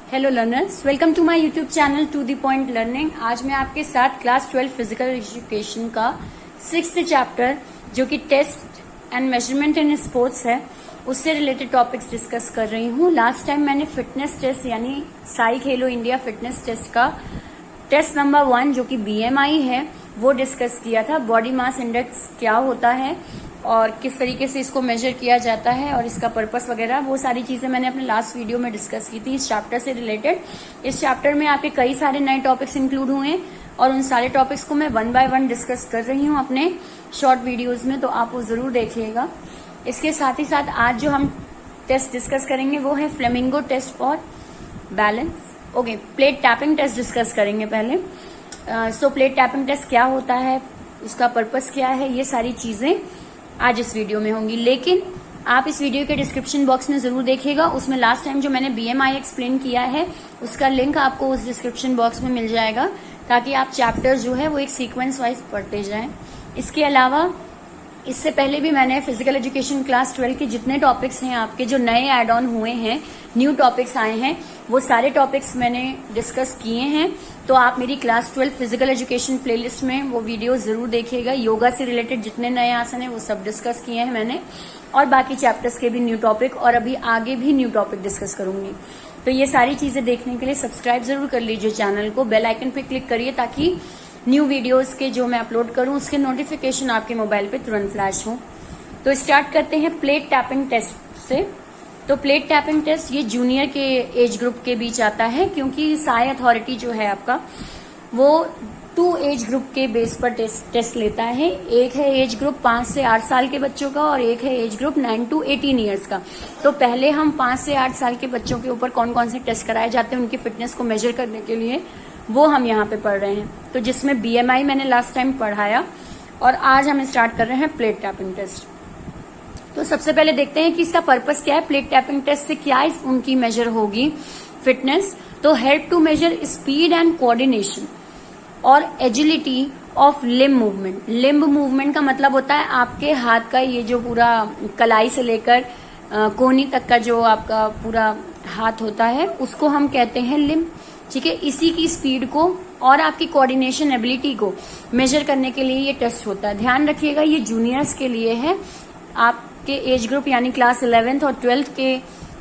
Hello learners, welcome to my YouTube channel to the point learning. आज मैं आपके साथ क्लास 12 फिजिकल एजुकेशन का 6th चैप्टर जो कि test and measurement in sports है, उससे रिलेटेड टॉपिक्स डिस्कस कर रही हूँ। लास्ट टाइम मैंने फिटनेस टेस्ट यानी SAI Khelo India fitness test का टेस्ट नंबर 1 जो कि BMI है वो डिस्कस किया था। बॉडी मास इंडेक्स क्या होता है और किस तरीके से इसको मेजर किया जाता है और इसका पर्पस वगैरह, वो सारी चीजें मैंने अपने लास्ट वीडियो में डिस्कस की थी इस चैप्टर से रिलेटेड। इस चैप्टर में आपके कई सारे नए टॉपिक्स इंक्लूड हुए हैं और उन सारे टॉपिक्स को मैं 1 बाय 1 डिस्कस कर रही हूँ अपने शॉर्ट वीडियोज में, तो आप वो जरूर देखिएगा। इसके साथ ही साथ आज जो हम टेस्ट डिस्कस करेंगे वो है flamingo test for balance. Okay, plate tapping test discuss करेंगे पहले। सो प्लेट टैपिंग टेस्ट क्या होता है, उसका पर्पस क्या है, ये सारी चीजें आज इस वीडियो में होंगी। लेकिन आप इस वीडियो के डिस्क्रिप्शन बॉक्स में जरूर देखिएगा, उसमें लास्ट टाइम जो मैंने BMI एक्सप्लेन किया है उसका लिंक आपको उस डिस्क्रिप्शन बॉक्स में मिल जाएगा, ताकि आप चैप्टर जो है वो एक सीक्वेंस वाइज पढ़ते जाएं। इसके अलावा इससे पहले भी मैंने फिजिकल एजुकेशन क्लास 12 के जितने टॉपिक्स हैं आपके जो नए एड ऑन हुए हैं, न्यू टॉपिक्स आए हैं, वो सारे टॉपिक्स मैंने डिस्कस किए हैं। तो आप मेरी क्लास 12 फिजिकल एजुकेशन प्लेलिस्ट में वो वीडियो जरूर देखिएगा। योगा से रिलेटेड जितने नए आसन हैं वो सब डिस्कस किए हैं मैंने, और बाकी चैप्टर्स के भी न्यू टॉपिक, और अभी आगे भी न्यू टॉपिक डिस्कस करूंगी। तो ये सारी चीजें देखने के लिए सब्सक्राइब जरूर कर लीजिए चैनल को, बेल आइकन पे क्लिक करिए ताकि न्यू वीडियोस के जो मैं अपलोड करूं उसके नोटिफिकेशन आपके मोबाइल पे तुरंत फ्लैश हो। तो स्टार्ट करते हैं प्लेट टैपिंग टेस्ट से। तो प्लेट टैपिंग टेस्ट ये जूनियर के एज ग्रुप के बीच आता है, क्योंकि साई अथॉरिटी जो है आपका वो 2 एज ग्रुप के बेस पर टेस्ट लेता है। एक है एज ग्रुप 5 से 8 साल के बच्चों का और एक है एज ग्रुप 9 to 18 ईयर्स का। तो पहले हम 5 से 8 साल के बच्चों के ऊपर कौन कौन से टेस्ट कराए जाते हैं उनकी फिटनेस को मेजर करने के लिए, वो हम यहाँ पे पढ़ रहे हैं। तो जिसमें BMI मैंने लास्ट टाइम पढ़ाया और आज हम स्टार्ट कर रहे हैं प्लेट टैपिंग टेस्ट। तो सबसे पहले देखते हैं कि इसका पर्पस क्या है। प्लेट टैपिंग टेस्ट से क्या उनकी मेजर होगी फिटनेस। तो help to measure speed and coordination और agility of limb movement. Limb movement का मतलब होता है आपके हाथ का ये जो पूरा कलाई से लेकर कोहनी तक का जो आपका पूरा हाथ होता है उसको हम कहते हैं लिम्ब, ठीक है। इसी की स्पीड को और आपकी कोऑर्डिनेशन एबिलिटी को मेजर करने के लिए ये टेस्ट होता है। ध्यान रखिएगा ये जूनियर्स के लिए है, आपके एज ग्रुप यानी क्लास 11th और 12th के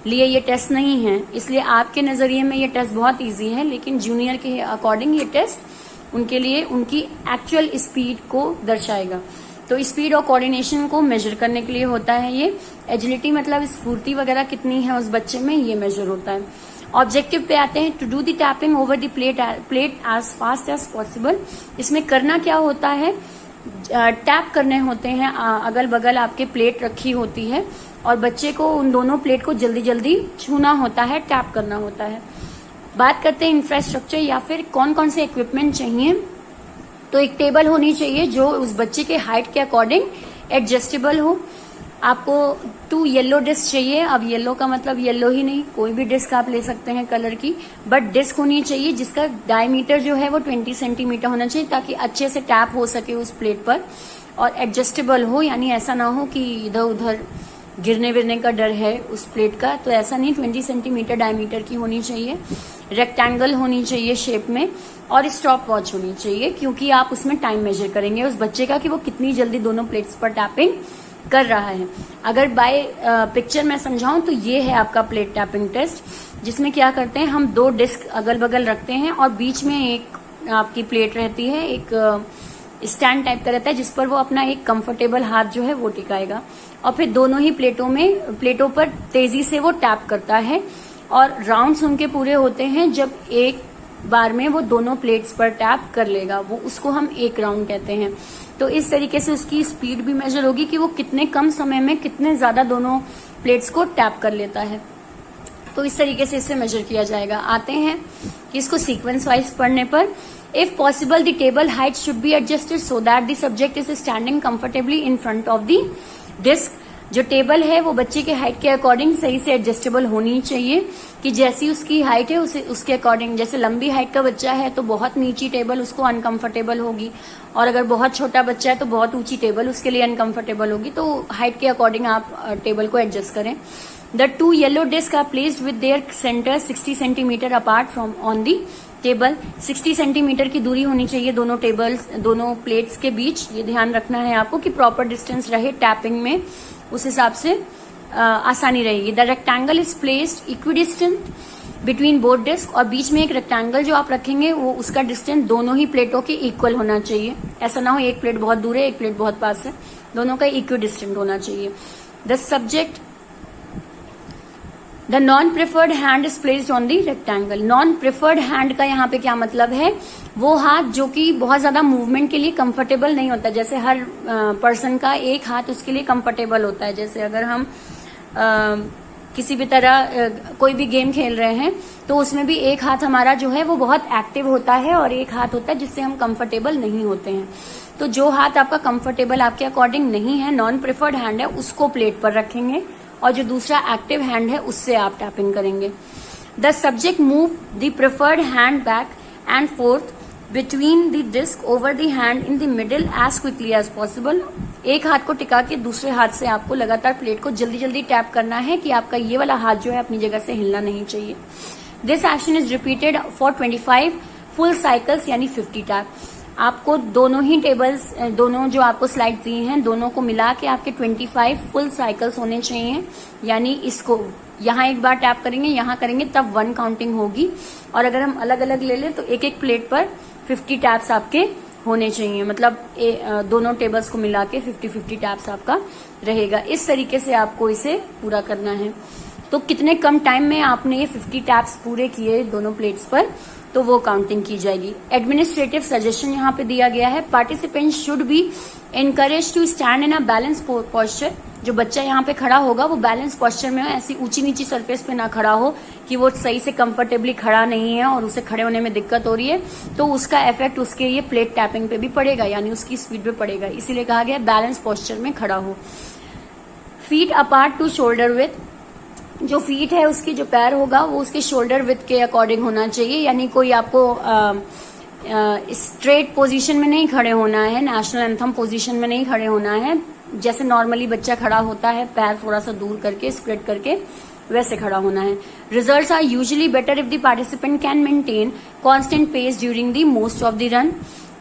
लिए ये टेस्ट नहीं है, इसलिए आपके नजरिए में ये टेस्ट बहुत इजी है, लेकिन जूनियर के अकॉर्डिंग ये टेस्ट उनके लिए उनकी एक्चुअल स्पीड को दर्शाएगा। तो स्पीड और कोऑर्डिनेशन को मेजर करने के लिए होता है ये। एजिलिटी मतलब स्फूर्ति वगैरह कितनी है उस बच्चे में, ये मेजर होता है। ऑब्जेक्टिव पे आते हैं, to do the tapping over the plate as fast as possible. इसमें करना क्या होता है, टैप करने होते हैं, अगल बगल आपके प्लेट रखी होती है और बच्चे को उन दोनों प्लेट को जल्दी जल्दी छूना होता है, टैप करना होता है। बात करते हैं इंफ्रास्ट्रक्चर या फिर कौन कौन से इक्विपमेंट चाहिए। तो एक टेबल होनी चाहिए जो उस बच्चे के हाइट के अकॉर्डिंग एडजस्टेबल हो। आपको 2 येलो डिस्क चाहिए। अब येलो का मतलब येलो ही नहीं, कोई भी डिस्क आप ले सकते हैं कलर की, बट डिस्क होनी चाहिए जिसका डायमीटर जो है वो 20 सेंटीमीटर होना चाहिए, ताकि अच्छे से टैप हो सके उस प्लेट पर और एडजस्टेबल हो, यानी ऐसा ना हो कि इधर उधर गिरने विरने का डर है उस प्लेट का, तो ऐसा नहीं। 20 सेंटीमीटर डायमीटर की होनी चाहिए, रेक्टेंगल होनी चाहिए शेप में, और स्टॉप वॉच होनी चाहिए, क्योंकि आप उसमें टाइम मेजर करेंगे उस बच्चे का कि वो कितनी जल्दी दोनों प्लेट्स पर टैपिंग कर रहा है। अगर बाय पिक्चर में समझाऊं तो ये है आपका प्लेट टैपिंग टेस्ट, जिसमें क्या करते हैं हम 2 डिस्क अगल बगल रखते हैं और बीच में एक आपकी प्लेट रहती है, एक स्टैंड टाइप का रहता है जिस पर वो अपना एक कंफर्टेबल हाथ जो है वो टिकाएगा, और फिर दोनों ही प्लेटों पर तेजी से वो टैप करता है, और राउंड्स उनके पूरे होते हैं जब एक बार में वो दोनों प्लेट्स पर टैप कर लेगा, वो उसको हम 1 राउंड कहते हैं। तो इस तरीके से उसकी स्पीड भी मेजर होगी कि वो कितने कम समय में कितने ज्यादा दोनों प्लेट्स को टैप कर लेता है। तो इस तरीके से इसे मेजर किया जाएगा। आते हैं कि इसको सीक्वेंस वाइज पढ़ने पर। If possible the table height should be adjusted so that the subject is standing comfortably in front of the disc. जो टेबल है वो बच्चे के हाइट के अकॉर्डिंग सही से एडजस्टेबल होनी चाहिए, कि जैसी उसकी हाइट है उसके अकॉर्डिंग। जैसे लंबी हाइट का बच्चा है तो बहुत नीची टेबल उसको अनकंफर्टेबल होगी, और अगर बहुत छोटा बच्चा है तो बहुत ऊंची टेबल उसके लिए अनकंफर्टेबल होगी। तो हाइट के अकॉर्डिंग आप टेबल को एडजस्ट करें। The 2 yellow disc are placed with their centre 60 centimetre apart from on the टेबल। 60 सेंटीमीटर की दूरी होनी चाहिए दोनों प्लेट्स के बीच। ये ध्यान रखना है आपको कि प्रॉपर डिस्टेंस रहे टैपिंग में, उस हिसाब से आसानी रहेगी। The rectangle is placed equidistant between both disc, और बीच में एक रेक्टेंगल जो आप रखेंगे वो उसका डिस्टेंस दोनों ही प्लेटों के इक्वल होना चाहिए। ऐसा ना हो एक प्लेट बहुत दूर है एक प्लेट बहुत पास है, दोनों का इक्वल डिस्टेंस होना चाहिए। The non preferred hand is placed on the rectangle. Non preferred hand का यहाँ पे क्या मतलब है, वो हाथ जो कि बहुत ज्यादा मूवमेंट के लिए कंफर्टेबल नहीं होता। जैसे हर पर्सन का एक हाथ उसके लिए कंफर्टेबल होता है। जैसे अगर हम किसी भी तरह कोई भी गेम खेल रहे हैं तो उसमें भी एक हाथ हमारा जो है वो बहुत एक्टिव होता है और एक हाथ होता है जिससे हम कंफर्टेबल नहीं होते हैं। तो जो हाथ आपका कंफर्टेबल आपके अकॉर्डिंग नहीं है, नॉन प्रिफर्ड हैंड है, उसको प्लेट पर रखेंगे और जो दूसरा एक्टिव हैंड है उससे आप टैपिंग करेंगे। The subject move the preferred hand back and forth between the disc over the hand in the middle as quickly as possible. एक हाथ को टिका के दूसरे हाथ से आपको लगातार प्लेट को जल्दी जल्दी टैप करना है कि आपका ये वाला हाथ जो है अपनी जगह से हिलना नहीं चाहिए। This action is repeated for 25 full cycles यानी 50 टैप। आपको दोनों ही टेबल्स, दोनों जो आपको स्लाइड दी हैं, दोनों को मिला के आपके 25 फुल साइकिल्स होने चाहिए। यानी इसको यहाँ एक बार टैप करेंगे, यहाँ करेंगे, तब 1 काउंटिंग होगी। और अगर हम अलग अलग ले लें तो एक एक प्लेट पर 50 टैप्स आपके होने चाहिए। मतलब दोनों टेबल्स को मिला के 50-50 टैप्स आपका रहेगा। इस तरीके से आपको इसे पूरा करना है। तो कितने कम टाइम में आपने ये 50 टैप्स पूरे किए दोनों प्लेट्स पर, तो वो काउंटिंग की जाएगी। एडमिनिस्ट्रेटिव सजेशन यहाँ पे दिया गया है, participants should be encourage to stand in a balance posture. जो बच्चा यहाँ पे खड़ा होगा वो बैलेंस पोस्चर में हो, ऐसी ऊंची नीची सरफेस पे ना खड़ा हो कि वो सही से कंफर्टेबली खड़ा नहीं है और उसे खड़े होने में दिक्कत हो रही है, तो उसका इफेक्ट उसके ये प्लेट टैपिंग पे भी पड़ेगा, यानी उसकी स्पीड पे पड़ेगा। इसीलिए कहा गया बैलेंस पोस्चर में खड़ा हो। Feet apart to shoulder with, जो फीट है उसके जो पैर होगा वो उसके शोल्डर विथ के अकॉर्डिंग होना चाहिए। यानी कोई आपको स्ट्रेट पोजीशन में नहीं खड़े होना है, नेशनल एंथम पोजीशन में नहीं खड़े होना है। जैसे नॉर्मली बच्चा खड़ा होता है पैर थोड़ा सा दूर करके स्प्रेड करके, वैसे खड़ा होना है। Results are usually better if the participant can maintain constant pace during the most of the run.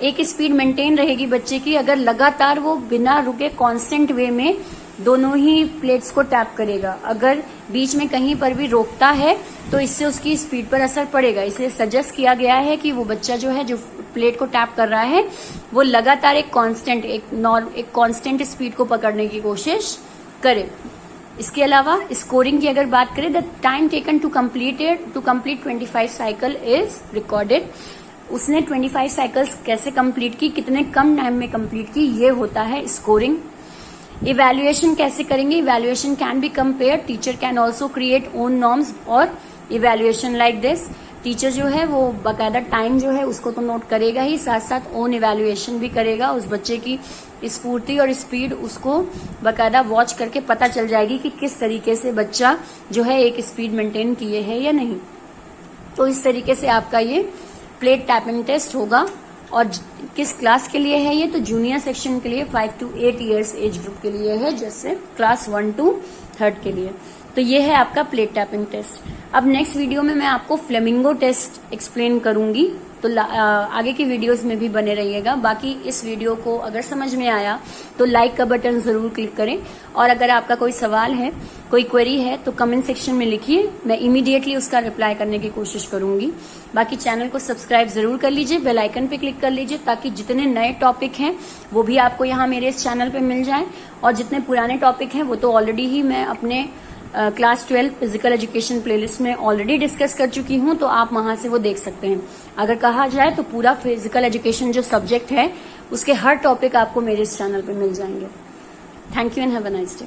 एक स्पीड मेंटेन रहेगी बच्चे की अगर लगातार वो बिना रुके कांस्टेंट वे में दोनों ही प्लेट्स को टैप करेगा। अगर बीच में कहीं पर भी रोकता है तो इससे उसकी स्पीड पर असर पड़ेगा। इसलिए सजेस्ट किया गया है कि वो बच्चा जो है जो प्लेट को टैप कर रहा है वो लगातार एक कांस्टेंट स्पीड को पकड़ने की कोशिश करे। इसके अलावा स्कोरिंग की अगर बात करें, the time taken to complete 25 cycle is recorded. उसने 25 साइकिल्स कैसे कंप्लीट की, कितने कम टाइम में कंप्लीट की, ये होता है स्कोरिंग। इवैल्यूएशन कैसे करेंगे, evaluation can be compare, teacher can also create own norms और इवैल्यूएशन लाइक दिस। टीचर जो है वो बाकायदा टाइम जो है उसको तो नोट करेगा ही, साथ साथ ओन इवैल्यूएशन भी करेगा। उस बच्चे की स्फूर्ति और स्पीड उसको बाकायदा वॉच करके पता चल जाएगी कि किस तरीके से बच्चा जो है एक स्पीड मेंटेन किए है या नहीं। तो इस तरीके से आपका ये प्लेट टैपिंग टेस्ट होगा। और किस क्लास के लिए है ये, तो जूनियर सेक्शन के लिए 5 to 8 ईयर्स एज ग्रुप के लिए है, जैसे क्लास 1 to 3 के लिए। तो ये है आपका प्लेट टैपिंग टेस्ट। अब नेक्स्ट वीडियो में मैं आपको फ्लेमिंगो टेस्ट एक्सप्लेन करूंगी, तो आगे की वीडियोस में भी बने रहिएगा। बाकी इस वीडियो को अगर समझ में आया तो लाइक का बटन जरूर क्लिक करें, और अगर आपका कोई सवाल है, कोई क्वेरी है तो कमेंट सेक्शन में लिखिए, मैं इमीडिएटली उसका रिप्लाई करने की कोशिश करूंगी। बाकी चैनल को सब्सक्राइब जरूर कर लीजिए, बेल आइकन पे क्लिक कर लीजिए, ताकि जितने नए टॉपिक हैं वो भी आपको यहाँ मेरे इस चैनल पे मिल जाएं, और जितने पुराने टॉपिक हैं वो तो ऑलरेडी ही मैं अपने क्लास 12 फिजिकल एजुकेशन प्लेलिस्ट में ऑलरेडी डिस्कस कर चुकी हूं, तो आप वहां से वो देख सकते हैं। अगर कहा जाए तो पूरा फिजिकल एजुकेशन जो सब्जेक्ट है उसके हर टॉपिक आपको मेरे इस चैनल पे मिल जाएंगे। Thank you and have a nice day.